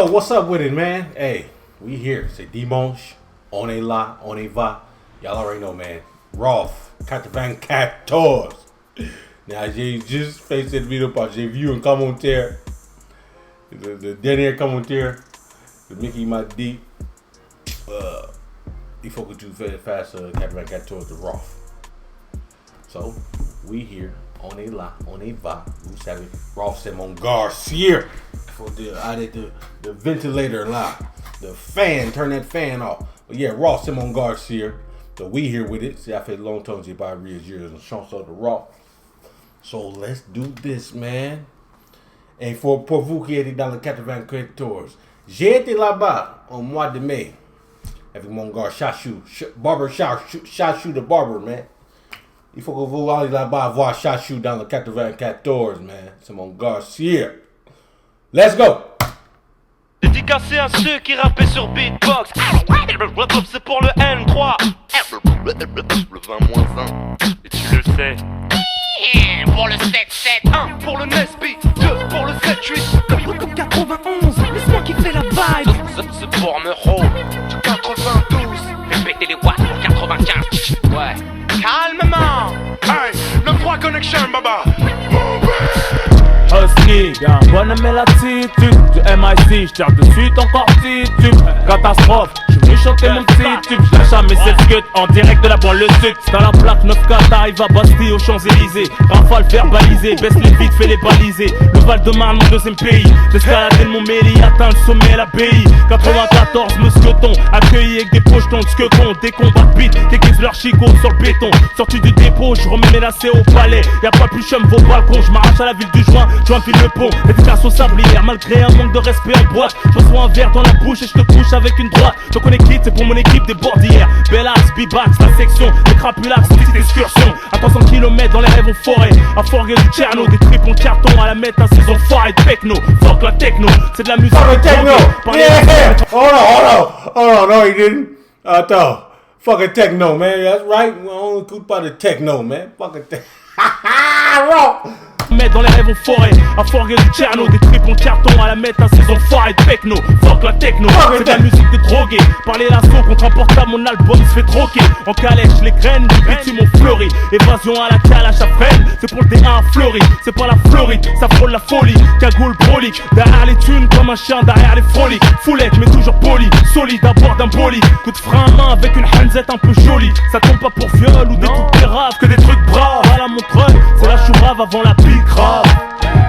Yo, what's up with it, man? Hey, we here. C'est dimanche. On est là. On y va. Y'all already know, man. Rolf, 94. Now, j'ai juste fait cette vidéo parce que j'ai vu un commentaire. Le dernier commentaire. Le mec, il m'a dit il faut que tu fasses 94 de Rolf. So, we here. On est là. On y va. Vous savez, Rolf, c'est mon Garcia. For the ventilator là, the fan, turn that fan off. But yeah, Ross Simon Garcia, so we here with it. Ça fait longtemps que j'ai pas réagi une chanson de Ross. So let's do this, man. Et pour vous qui êtes dans le 94, j'ai été là-bas au mois de mai avec mon gars Chachou, Chachou the barber, man. Il faut que vous allez là-bas voir Chachou dans le 94, man. C'est mon Garcia. Let's go! Dédicacé à ceux qui rappaient sur beatbox. C'est pour le N3. Le 20-1. Et tu le sais. Pour le 7-7. 1 pour le Nesby. 2 pour le 7-8. Comme 91, laisse-moi kiffer la vibe. C'est pour Meuro. 92. Répétez les watts pour 95. Ouais. Calmement. Hey, le 3 connection, baba. Husky, y'a un bonhomme et l'attitude du MIC, j'tire de suite encore titube. Catastrophe, j'suis venu chanter mon petit tube. J'lâche à mes 7 scuds en direct de la banlieue sud. Dans la plaque 9K, t'arrives à Bastille aux Champs-Élysées. Rafale verbalisé, baisse les vides, fais les baliser. Le Val-de-Marne, mon deuxième pays. J'escaladais le Montmélie, atteint le sommet, l'abbaye. 94, mousqueton, accueilli avec des pochetons de skeuton. Des combats de beat, déguisent leur chicot sur le béton. Sorti du dépôt, j'remets menacé au palais. Y'a pas plus chum vos balcons, j'm'arrache à la ville du joint. J'enfile le pont, efficace au sablière. Malgré un manque de respect en boîte, je reçois un verre dans la bouche et je te couche avec une droite. Donc on est quitte, c'est pour mon équipe des bordières. Bellax, B-Bax, la section, des crapulax, petite excursion. À 300 km dans les rêves en forêt. À Forguer du Tcherno, des tripes en carton. À la mettre un saison foirée de techno. Fuck la techno, c'est de la musique. Fuck techno! Yeah! Hold on, no he didn't. Attends. Fucking techno, man. That's right. On écoute pas de techno, man. Fucking techno. Raw! Dans les rêves en forêt, à Forguer du Tcherno, des tripes en carton. À la mettre un saison foirée de techno. Fuck la techno, c'est de la musique de drogué. Parler l'assaut contre un portable, mon album se fait troquer. En calèche, les graines du bitume ont fleuri. Évasion à la calèche à freine, c'est pour le D1 à Fleury. C'est pas la Floride, ça frôle la folie. Cagoule brolique, derrière les thunes comme un chien derrière les froliques. Foulette, mais toujours poli, solide à bord d'un bolide. Coup de frein à main avec une hanzette un peu jolie. Ça tombe pas pour viol ou des trucs graves, que des trucs braves. À la Montreuil, c'est la chourave avant la pique grave.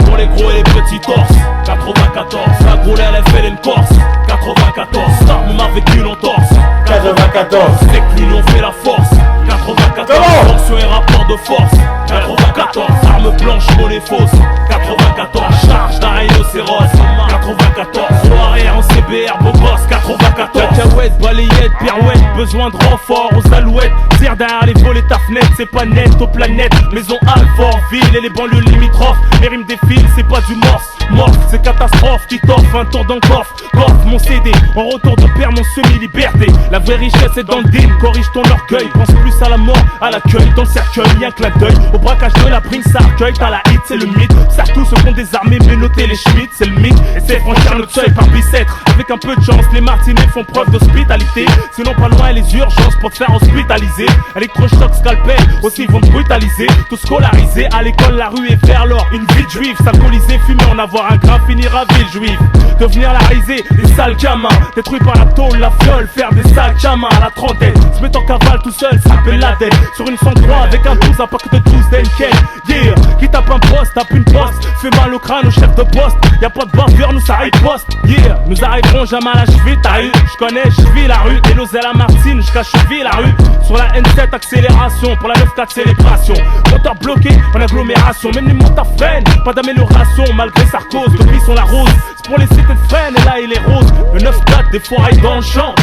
Pour les gros et les petits torses, 94. La gros elle fait une corse, 94. Arme avec une entorse, 94. C'est que l'union fait la force, 94. Tension et rapport de force, 94. Arme blanche, monnaie fausse, 94. Charge d'un rhinocéros, 94. Soirée en CBR, beau gosse, 94. Cacahuète, balayette, pirouette, besoin de renfort aux alouettes. Tire derrière les volets, ta fenêtre, c'est pas net aux planètes. Maison Alfort, ville et les banlieues limitrophes. Les rimes défilent, c'est pas du morse. Morse, c'est catastrophe qui t'offre un tour dans le coffre. Coffre mon CD, en retour de père mon semi-liberté. La vraie richesse est dans le deal, corrige ton orgueil. Pense plus à la mort, à l'accueil. Dans le cercueil, y'a un clin d'œil. Au braquage de la prime, ça accueille. T'as la hit, c'est le mythe. Ça tous se font désarmer, mais noter les schmitts, c'est le mythe. Et c'est franchir notre seuil par bicêtre. Avec un peu de chance, les martinets font preuve d'hospitalité. Sinon pas loin les urgences pour te faire hospitaliser. Électrochoc, scalpel, aussi vont te brutaliser. Tout scolarisé, à l'école la rue est vers l'or. Une vie de juive, s'alcooliser, fumer, en avoir un grain, finir à ville juive. Devenir la risée, des sales gamins. Détruit par la tôle, la fiole, faire des sales gamins à la trentaine. Se mettre en cavale tout seul, s'appelle la tête. Sur une 103 avec un 12, un paquet de 12 d'Enken. Yeah, qui tape un poste, tape une poste. Fait mal au crâne au chef de poste. Y'a pas de bavure, nous ça riposte. Yeah, nous arriverons jamais à la cheville, t'as eu. J'connais, j'vis la rue. Et l'osé à la Martine, jusqu'à cheville la rue. Sur la N7, accélération. Pour la 9-4, célébration. Moteur bloqué, en agglomération. Même les motards freinent, pas d'amélioration. Malgré Sarkozy, depuis sont la rose. C'est pour les cités de freine, et là il est rose. Le 9-4, des foirailles dans le champ.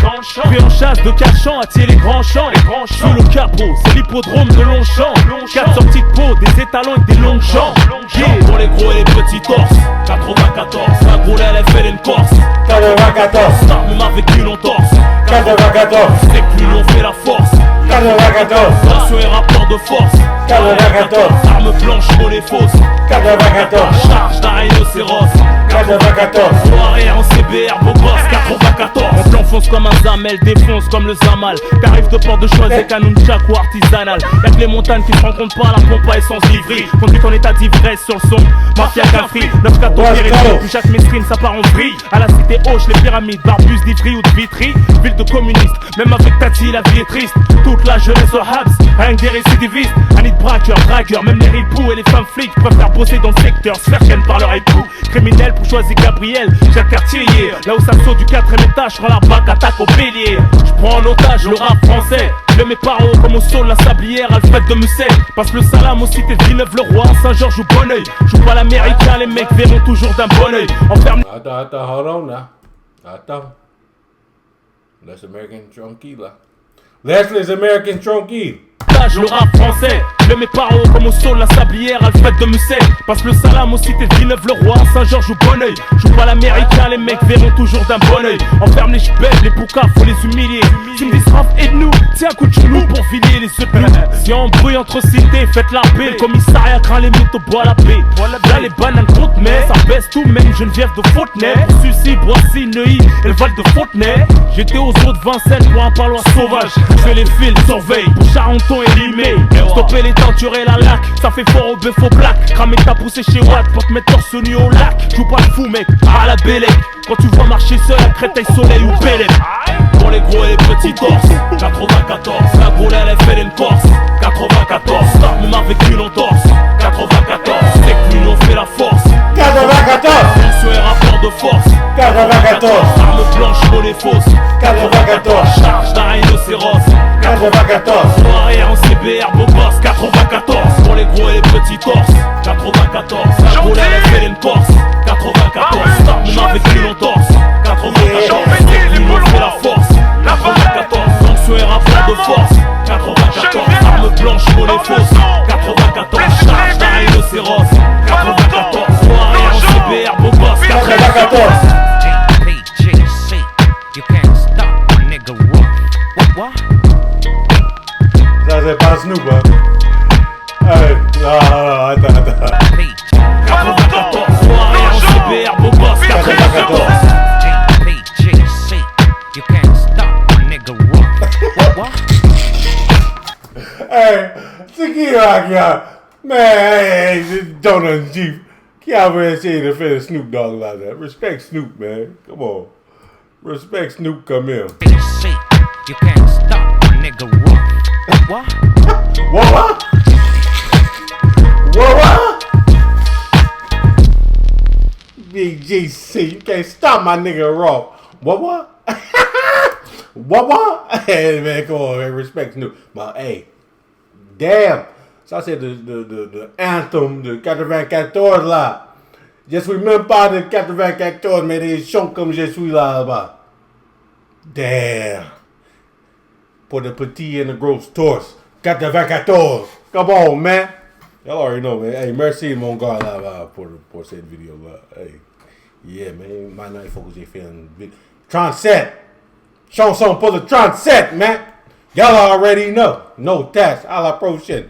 Puis en chasse de 4 champs, attirer les grands champs. Sous le capot, c'est l'hippodrome de Longchamp. 4 sorties de peau, des étalons et des longs champs. Yeah, pour les gros et les petits torses, 94. La gros elle fait une corse, 94. Arme avec une entorse, 94. C'est que l'union fait la force, 94. Tension et rapport de force, 94. Arme blanche, monnaie fausse, 94. Charge d'un rhinocéros, 94. Soirée en CBR, beau gosse, 94. On l'enfonce comme un Zamel, défonce comme le Zamal. Qu'arrive de Port de Choise et Kanunchak ou artisanal. Y'a que les montagnes qui se rencontrent pas, la pompe à essence livrée. Conduite en état d'ivresse sur le son, mafia Cafri. 9-14 Pyrénées, puis chaque mesrine ça part en vrille. À la cité Hoche, les pyramides, Barbus d'Ivry ou de Vitry. Ville de communistes, même avec Tati la vie est triste. Toute la jeunesse au Habs, rien que des récidivistes. Annie de braqueurs, dragueurs, même les ripoux et les femmes flics préfèrent bosser dans le secteur, se faire ken par leur époux. Criminel pour choisir Gabriel, j'ai le quartier hier. Là où ça saute du 4ème étage, je rends la bac, attaque au bélier. Je prends en otage le rap français. Je mets par haut comme au sol la sablière, Alfred de Musset. Passe le salam aux cités de Villeneuve-le-Roi, Saint-Georges ou Bonneuil. Joue pas l'américain, les mecs verront toujours d'un bon oeil. Enferme. Attends, hold on now. Attends. Let's American Trunky là. Leslie's American Trunky. Le rap français, je mets par haut comme au sol la sablière, Alfred de Musset. Passe le salam aux cités de Villeneuve-le-Roi, Saint-Georges ou Bonneuil. Joue pas l'américain, les mecs verront toujours d'un bon oeil. Enferme les ch'belles, les poucas, faut les humilier. Tu me dis Raph, aide-nous, tiens un coup de genou pour filer les œufs de loup. Si on brouille entre cités, faites la paix. Le commissariat craint les mythes au bois la paix. Là les bananes comptent, mais ça baisse tout, même Geneviève de Fontenay. Sucy, Boissy, Neuilly et le Val de Fontenay. J'étais aux eaux de Vincennes pour un parloir sauvage. Je fais les fils, surveille pour Charenton et Limay. Stopper les tentures et la lac, ça fait fort au bœuf au black. Cramer ta poussée chez Watt pour te mettre torse nu au lac. Joue pas le fou mec, à la Bélec. Quand tu vois marcher seul à Créteil, Soleil ou Bélec. Pour les gros et les petits torses, 94. La groule elle fait une Corse, 94. Start même avec une en torse, 94. C'est que l'union fait la force, 94. Fonction et rapport de force, 94. Arme blanche, monnaie fausse, 94. Charge d'un rhinocéros, 94. Soirée en CBR, beau gosse, 94. Pour les gros et les petits torses, 94. La groule elle fait une Corse, 94. Start même avec une en torse, 94. C'est que l'union fait la force, 94. Fonction et rapport de force, 94. Arme blanche, monnaie fausse, 94. Charge d'un rhinocéros, 94. Soirée en CBR, beau gosse, 94. JPGC, you can't stop a nigga what? Ça c'est pas Snoop hein. Hey, non, attends. 94. Soirée en CBR, beau gosse, 94. JPGC, you can't stop a nigga what? Hey, c'est qui là qui a... Man, hey, Donut Jeep. Qui a essayé de faire Snoop Dogg like that? Respect Snoop, man. Come on. Respect Snoop, come here. JPGC, you can't stop a nigga what? What? What? Big GC, you can't stop my nigga Raw. What? What? Hey, man, come on, man. Respect Snoop. But, hey, damn. Ça, c'est the anthem de 94, là. Je suis même pas de 94, mais des chants comme je suis là-bas. Damn. Pour the petit and the gross torse. 94. Come on, man. Y'all already know, man. Hey, merci mon gars là pour cette vidéo là. Hey, yeah, man. Maintenant, il faut que j'ai fait une vidéo. 37. Chanson pour le 37, man. Y'all already know. No tax. À la prochaine.